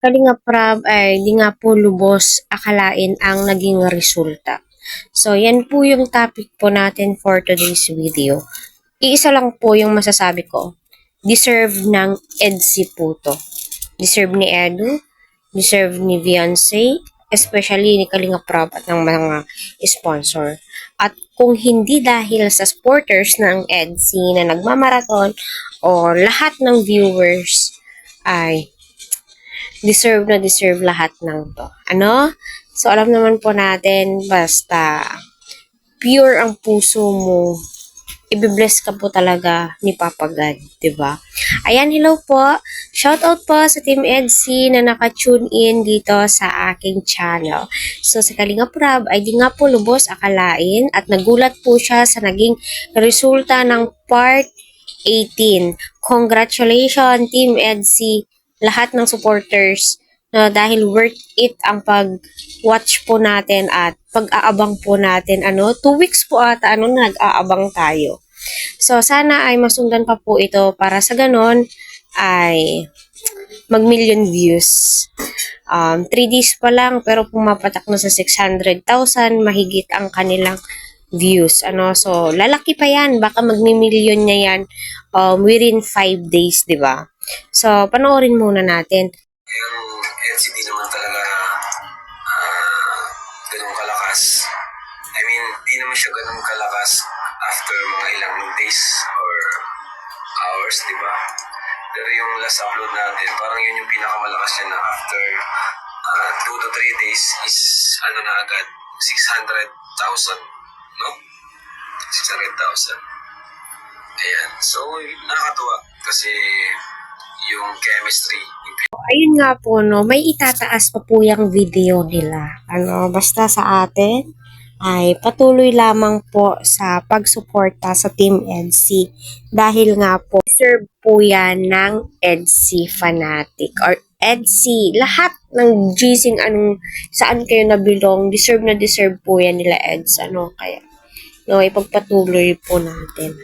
Kalinga Prab ay di nga po lubos akalain ang naging resulta. So, yan po yung topic po natin for today's video. Iisa lang po yung masasabi ko. Deserve ng EDSI po to. Deserve ni Edu, deserve ni Beyonce, especially ni Kalinga Prab at ng mga sponsor. At kung hindi dahil sa supporters ng EDSI na nagmamarathon o lahat ng viewers ay deserve na deserve lahat ng to. Ano? So, alam naman po natin, basta pure ang puso mo, i-bless ka po talaga ni Papa God, diba? Ayan, hello po. Shoutout po sa Team EDSI na naka-tune in dito sa aking channel. So, sa Kalinga Prab ay di nga po lubos akalain at nagulat po siya sa naging resulta ng Part 18. Congratulations, Team EDSI, lahat ng supporters, dahil worth it ang pag-watch po natin at pag-aabang po natin. 2 weeks po ata nag-aabang tayo. So, sana ay masundan pa po ito para sa ganon ay mag-million views. 3 days pa lang pero pumapatak na sa 600,000 mahigit ang kanilang views. So, lalaki pa yan. Baka magmi-million niya yan within 5 days, di ba? So, panoorin muna natin. Yung LCD naman talaga ganun kalakas. I mean, di naman siya ganun kalakas after mga ilang days or hours, di ba? Pero yung last upload natin, parang yun yung pinakamalakas niya na after 2 to 3 days is na agad, 600,000, no? 600,000. Ayan. So, nakakatuwa kasi yung chemistry. Ayun nga po, may itataas pa po yung video nila. Basta sa atin ay patuloy lamang po sa pagsuporta sa Team EDSI. Dahil nga po, deserve po yan ng EDSI fanatic or EDSI. Lahat ng gising saan kayo nabilong, deserve na deserve po yan nila EDS. Kaya, ipagpatuloy po natin.